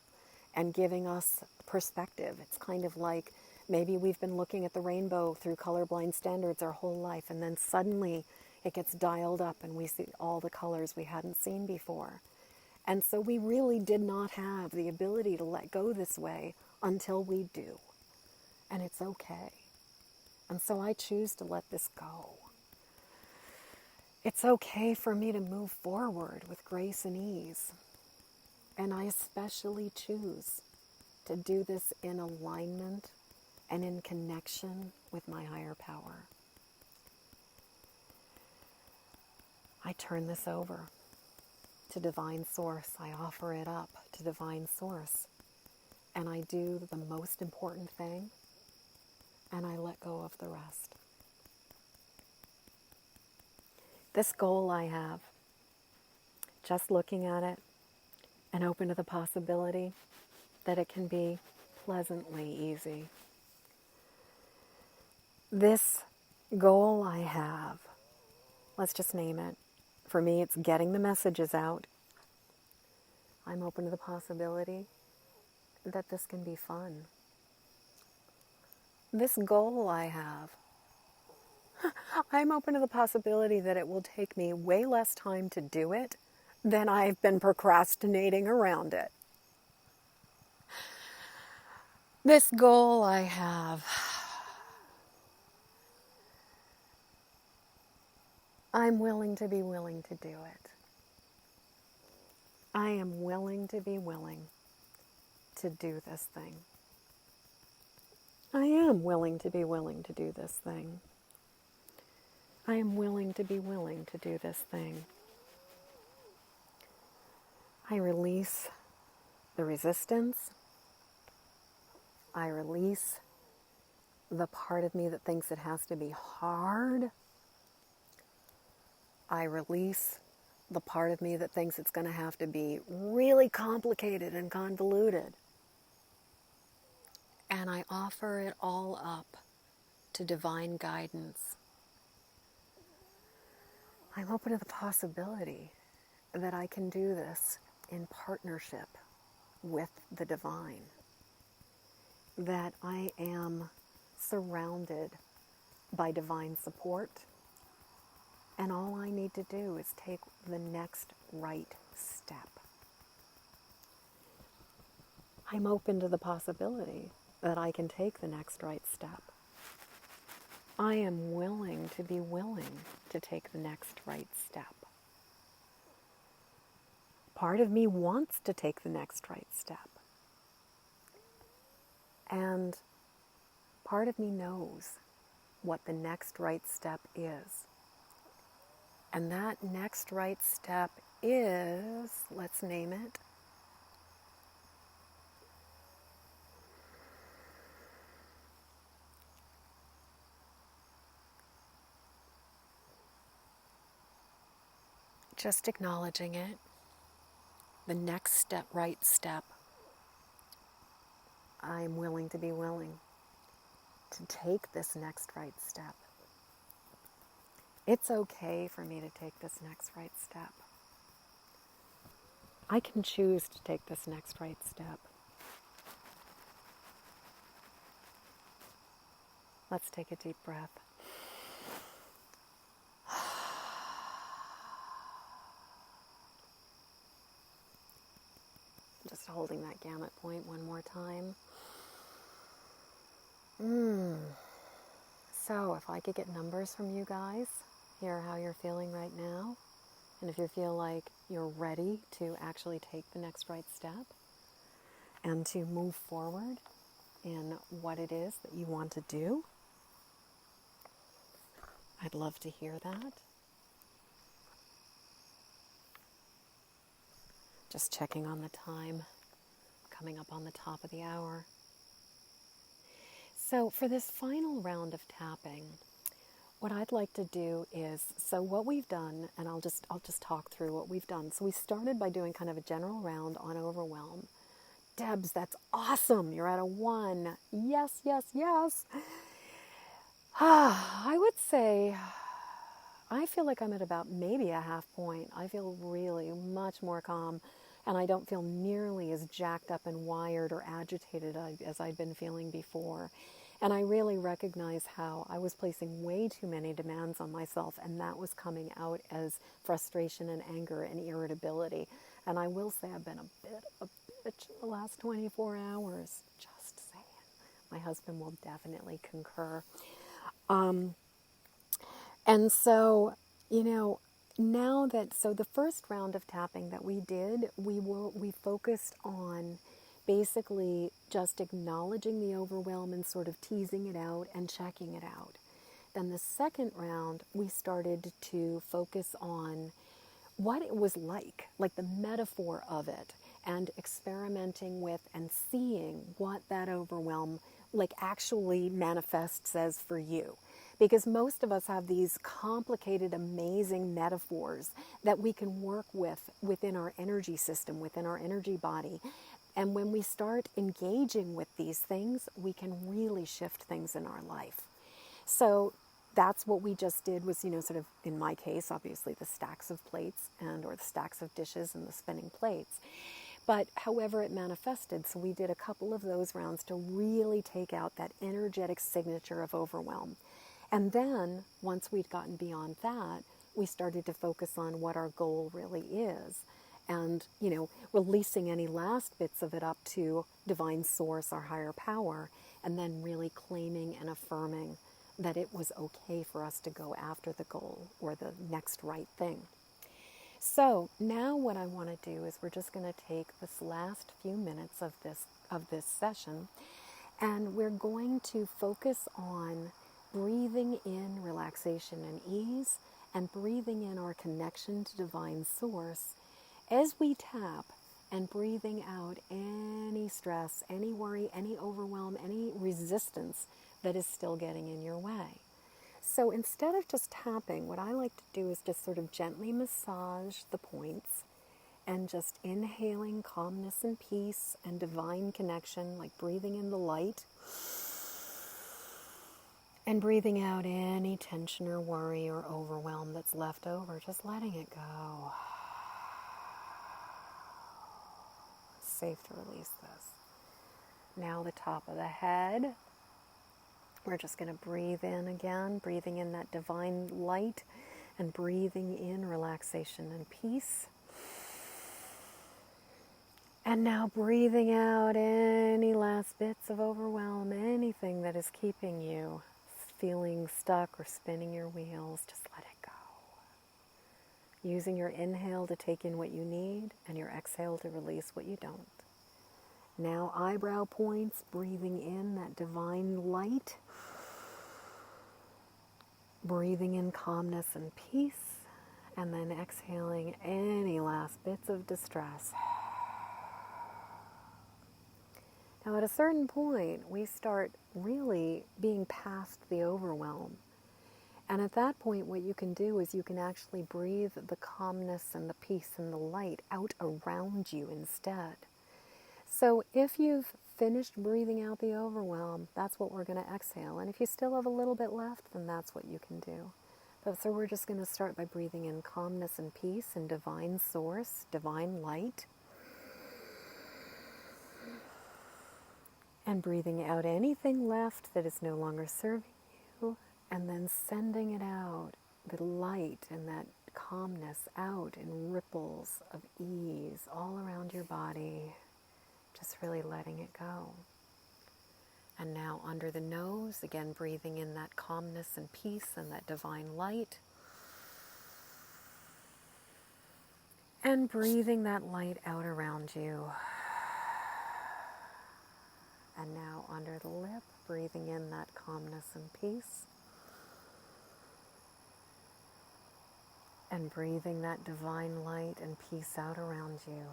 and giving us perspective. It's kind of like maybe we've been looking at the rainbow through colorblind standards our whole life, and then suddenly it gets dialed up and we see all the colors we hadn't seen before. And so we really did not have the ability to let go this way until we do. And it's okay. And so I choose to let this go. It's okay for me to move forward with grace and ease. And I especially choose to do this in alignment and in connection with my higher power. I turn this over to Divine Source. I offer it up to Divine Source. And I do the most important thing, and I let go of the rest. This goal I have, just looking at it and open to the possibility that it can be pleasantly easy. This goal I have, let's just name it. For me, it's getting the messages out. I'm open to the possibility that this can be fun. This goal I have, I'm open to the possibility that it will take me way less time to do it than I've been procrastinating around it. This goal I have, I'm willing to be willing to do it. I am willing to be willing to do this thing. I am willing to be willing to do this thing. I am willing to be willing to do this thing. I release the resistance. I release the part of me that thinks it has to be hard. I release the part of me that thinks it's going to have to be really complicated and convoluted. And I offer it all up to divine guidance. I'm open to the possibility that I can do this in partnership with the divine. That I am surrounded by divine support. And all I need to do is take the next right step. I'm open to the possibility that I can take the next right step. I am willing to be willing to take the next right step. Part of me wants to take the next right step. And part of me knows what the next right step is. And that next right step is, let's name it, just acknowledging it, the next step, right step. I'm willing to be willing to take this next right step. It's okay for me to take this next right step. I can choose to take this next right step. Let's take a deep breath. Just holding that gamut point one more time. So if I could get numbers from you guys, hear how you're feeling right now, and if you feel like you're ready to actually take the next right step and to move forward in what it is that you want to do, I'd love to hear that. Just checking on the time, coming up on the top of the hour. So for this final round of tapping, what I'd like to do is, so what we've done, and I'll just talk through what we've done. So we started by doing kind of a general round on Overwhelm. Debs, that's awesome. You're at a 1. Yes, yes, yes. I would say, I feel like I'm at about maybe a half point. I feel really much more calm, and I don't feel nearly as jacked up and wired or agitated as I'd been feeling before. And I really recognize how I was placing way too many demands on myself, and that was coming out as frustration and anger and irritability. And I will say I've been a bit of a bitch the last 24 hours. Just saying. My husband will definitely concur. And so, now that, so the first round of tapping that we did, we focused on basically just acknowledging the overwhelm and sort of teasing it out and checking it out. Then the second round, we started to focus on what it was like the metaphor of it, and experimenting with and seeing what that overwhelm actually manifests as for you. Because most of us have these complicated, amazing metaphors that we can work with within our energy system, within our energy body. And when we start engaging with these things, we can really shift things in our life. So that's what we just did was, sort of, in my case, obviously the stacks of plates or the stacks of dishes and the spinning plates. But however it manifested, so we did a couple of those rounds to really take out that energetic signature of overwhelm. And then, once we'd gotten beyond that, we started to focus on what our goal really is. and, releasing any last bits of it up to divine source, our higher power, and then really claiming and affirming that it was okay for us to go after the goal or the next right thing. So now what I want to do is we're just going to take this last few minutes of this session, and we're going to focus on breathing in relaxation and ease, and breathing in our connection to divine source as we tap, and breathing out any stress, any worry, any overwhelm, any resistance that is still getting in your way. So instead of just tapping, what I like to do is just sort of gently massage the points, and just inhaling calmness and peace and divine connection, like breathing in the light, and breathing out any tension or worry or overwhelm that's left over, just letting it go. Safe to release this. Now the top of the head. We're just going to breathe in again, breathing in that divine light and breathing in relaxation and peace. And now breathing out any last bits of overwhelm, anything that is keeping you feeling stuck or spinning your wheels, just let it go. Using your inhale to take in what you need and your exhale to release what you don't. Now eyebrow points, breathing in that divine light. Breathing in calmness and peace, and then exhaling any last bits of distress. Now at a certain point, we start really being past the overwhelm. And at that point, what you can do is you can actually breathe the calmness and the peace and the light out around you instead. So if you've finished breathing out the overwhelm, that's what we're going to exhale. And if you still have a little bit left, then that's what you can do. So we're just going to start by breathing in calmness and peace and divine source, divine light. And breathing out anything left that is no longer serving you, and then sending it out, the light and that calmness out in ripples of ease all around your body. Just really letting it go. And now under the nose, again breathing in that calmness and peace and that divine light. And breathing that light out around you. And now under the lip, breathing in that calmness and peace. And breathing that divine light and peace out around you.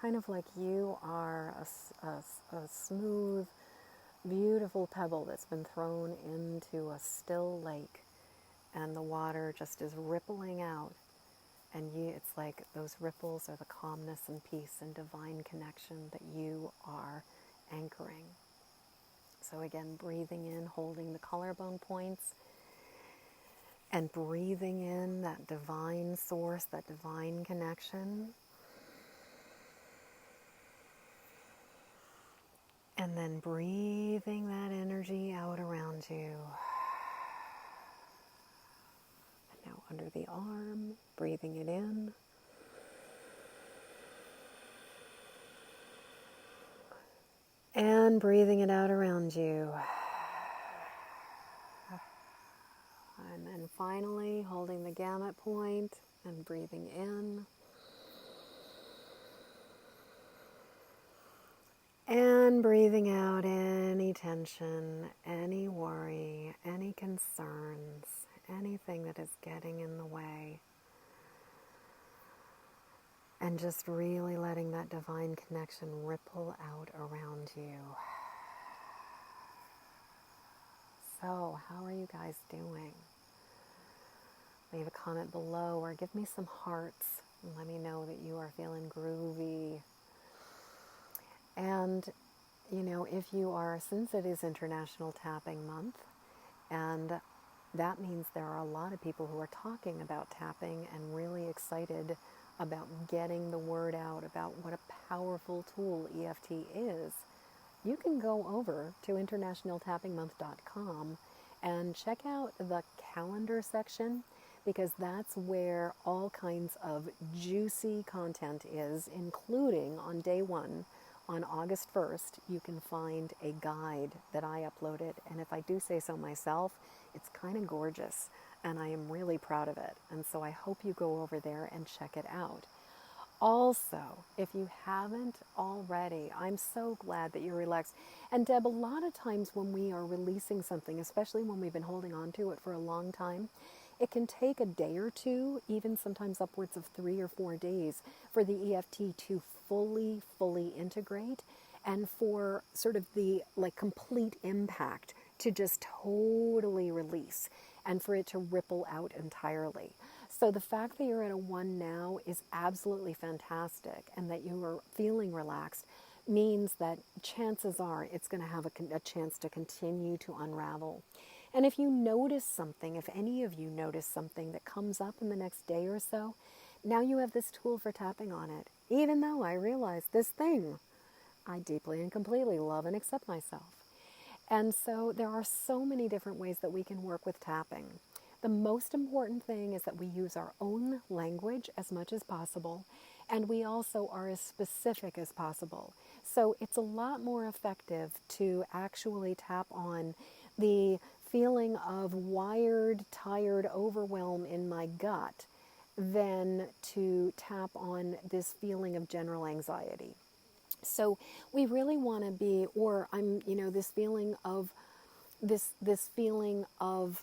Kind of like you are a smooth, beautiful pebble that's been thrown into a still lake, and the water just is rippling out, and it's like those ripples are the calmness and peace and divine connection that you are anchoring. So again, breathing in, holding the collarbone points, and breathing in that divine source, that divine connection. And then breathing that energy out around you. And now under the arm, breathing it in. And breathing it out around you. And then finally, holding the gamut point and breathing in. And breathing out any tension, any worry, any concerns, anything that is getting in the way. And just really letting that divine connection ripple out around you. So, how are you guys doing? Leave a comment below or give me some hearts and let me know that you are feeling groovy. And, if you are, since it is International Tapping Month, and that means there are a lot of people who are talking about tapping and really excited about getting the word out about what a powerful tool EFT is, you can go over to internationaltappingmonth.com and check out the calendar section. because that's where all kinds of juicy content is, including on day one, on August 1st, you can find a guide that I uploaded. And if I do say so myself, it's kind of gorgeous. And I am really proud of it. And so I hope you go over there and check it out. Also, if you haven't already, I'm so glad that you're relaxed. And Deb, a lot of times when we are releasing something, especially when we've been holding on to it for a long time, it can take a day or two, even sometimes upwards of 3 or 4 days, for the EFT to fully integrate and for sort of the like complete impact to just totally release and for it to ripple out entirely. So the fact that you're at a 1 now is absolutely fantastic, and that you are feeling relaxed means that chances are it's going to have a chance to continue to unravel. And if you notice something, if any of you notice something that comes up in the next day or so, now you have this tool for tapping on it. Even though I realize this thing, I deeply and completely love and accept myself. And so there are so many different ways that we can work with tapping. The most important thing is that we use our own language as much as possible, and we also are as specific as possible. So it's a lot more effective to actually tap on the feeling of wired, tired overwhelm in my gut than to tap on this feeling of general anxiety. So we really want to be, or this feeling of this feeling of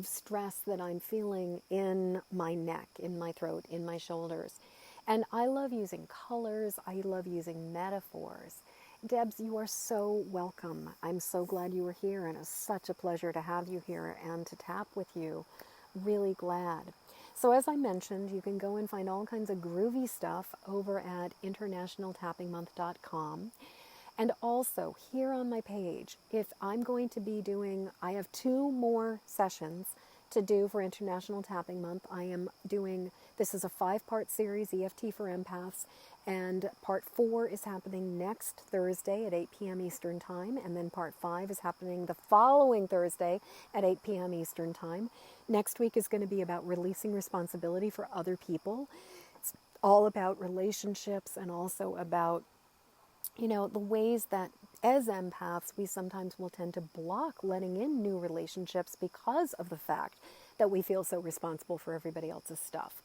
stress that I'm feeling in my neck, in my throat, in my shoulders. And I love using colors. I love using metaphors. Debs, you are so welcome. I'm so glad you were here, and it's such a pleasure to have you here and to tap with you. Really glad. So as I mentioned, you can go and find all kinds of groovy stuff over at internationaltappingmonth.com. And also, here on my page, if I'm going to be doing, I have 2 more sessions to do for International Tapping Month. I am doing, this is a 5-part series, EFT for Empaths, and part 4 is happening next Thursday at 8 p.m. Eastern Time, and then part 5 is happening the following Thursday at 8 p.m. Eastern Time. Next week is going to be about releasing responsibility for other people. It's all about relationships and also about the ways that as empaths, we sometimes will tend to block letting in new relationships because of the fact that we feel so responsible for everybody else's stuff.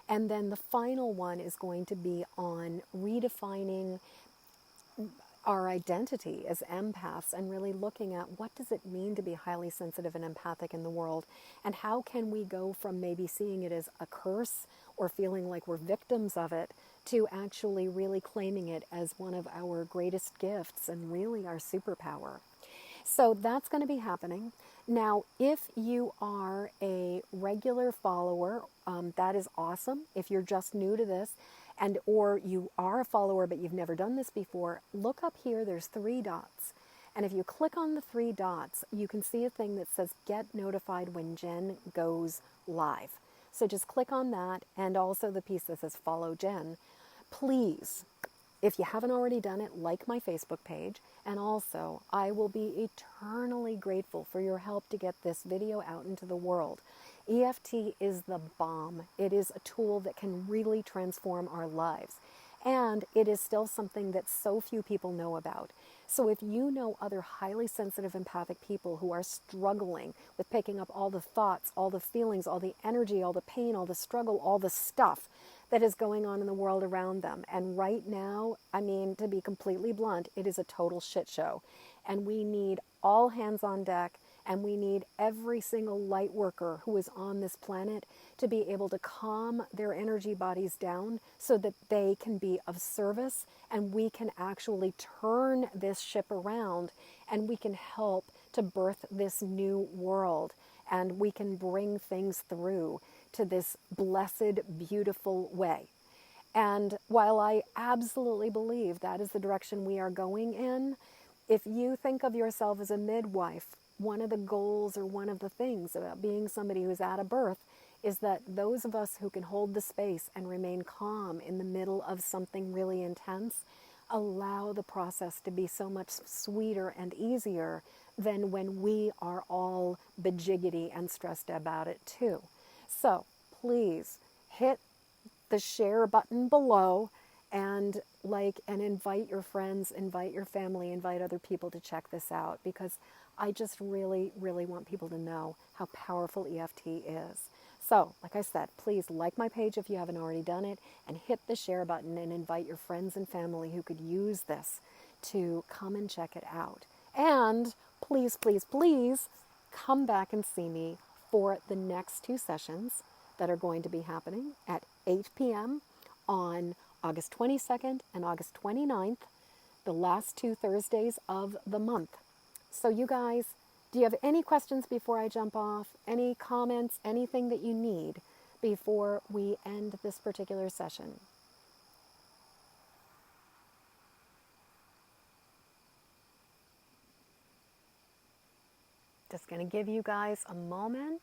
And then the final one is going to be on redefining our identity as empaths and really looking at what does it mean to be highly sensitive and empathic in the world, and how can we go from maybe seeing it as a curse or feeling like we're victims of it to actually really claiming it as one of our greatest gifts and really our superpower. So that's going to be happening. Now, if you are a regular follower, that is awesome. If you're just new to this, or you are a follower but you've never done this before, look up here, there's 3 dots. And if you click on the 3 dots, you can see a thing that says get notified when Jen goes live. So just click on that, and also the piece that says follow Jen. Please, if you haven't already done it, like my Facebook page. And also, I will be eternally grateful for your help to get this video out into the world. EFT is the bomb. It is a tool that can really transform our lives. And it is still something that so few people know about. So if you know other highly sensitive empathic people who are struggling with picking up all the thoughts, all the feelings, all the energy, all the pain, all the struggle, all the stuff that is going on in the world around them. And right now, I mean, to be completely blunt, it is a total shit show. And we need all hands on deck, and we need every single light worker who is on this planet to be able to calm their energy bodies down so that they can be of service, and we can actually turn this ship around, and we can help to birth this new world, and we can bring things through to this blessed, beautiful way. And while I absolutely believe that is the direction we are going in, if you think of yourself as a midwife, one of the goals or one of the things about being somebody who's at a birth is that those of us who can hold the space and remain calm in the middle of something really intense allow the process to be so much sweeter and easier than when we are all bejiggity and stressed about it too. So please hit the share button below and and invite your friends, invite your family, invite other people to check this out, because I just really, really want people to know how powerful EFT is. So, like I said, please like my page if you haven't already done it, and hit the share button and invite your friends and family who could use this to come and check it out. And please, please, please come back and see me for the next 2 sessions that are going to be happening at 8 p.m. on August 22nd and August 29th, the last 2 Thursdays of the month. So you guys, do you have any questions before I jump off? Any comments, anything that you need before we end this particular session? Just going to give you guys a moment.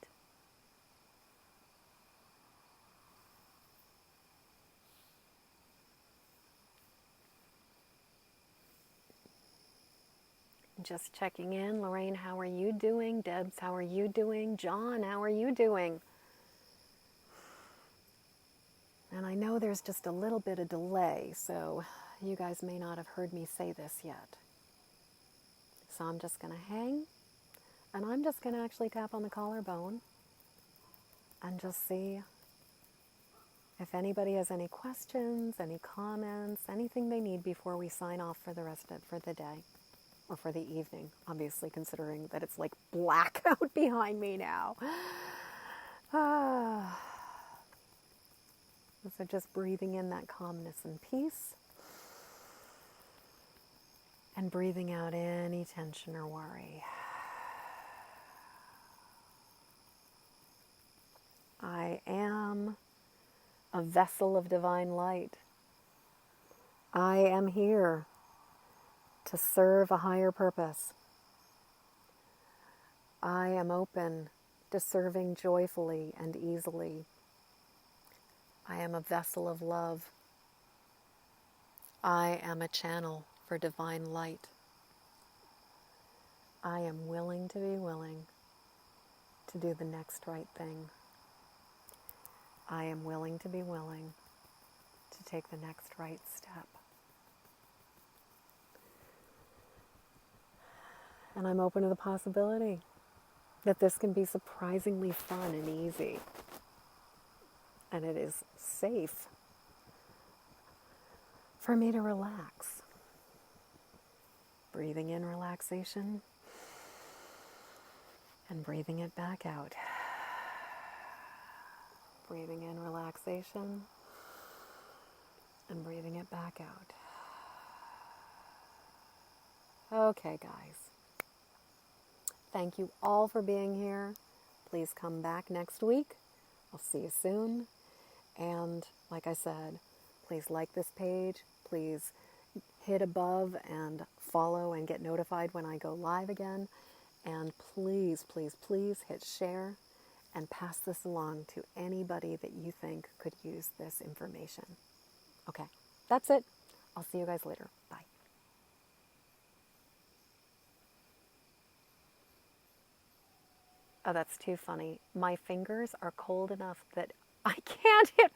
Just checking in. Lorraine, how are you doing? Debs, how are you doing? John, how are you doing? And I know there's just a little bit of delay, so you guys may not have heard me say this yet. So I'm just going to hang, and I'm just going to actually tap on the collarbone and just see if anybody has any questions, any comments, anything they need before we sign off for the rest of for the day. Or for the evening, obviously, considering that it's like black out behind me now. So just breathing in that calmness and peace, and breathing out any tension or worry. I am a vessel of divine light. I am here to serve a higher purpose. I am open to serving joyfully and easily. I am a vessel of love. I am a channel for divine light. I am willing to be willing to do the next right thing. I am willing to be willing to take the next right step. And I'm open to the possibility that this can be surprisingly fun and easy. And it is safe for me to relax. Breathing in relaxation and breathing it back out. Breathing in relaxation and breathing it back out. Okay, guys. Thank you all for being here. Please come back next week. I'll see you soon. And like I said, please like this page. Please hit above and follow and get notified when I go live again. And please, please, please hit share and pass this along to anybody that you think could use this information. Okay, that's it. I'll see you guys later. Bye. Oh, that's too funny. My fingers are cold enough that I can't hit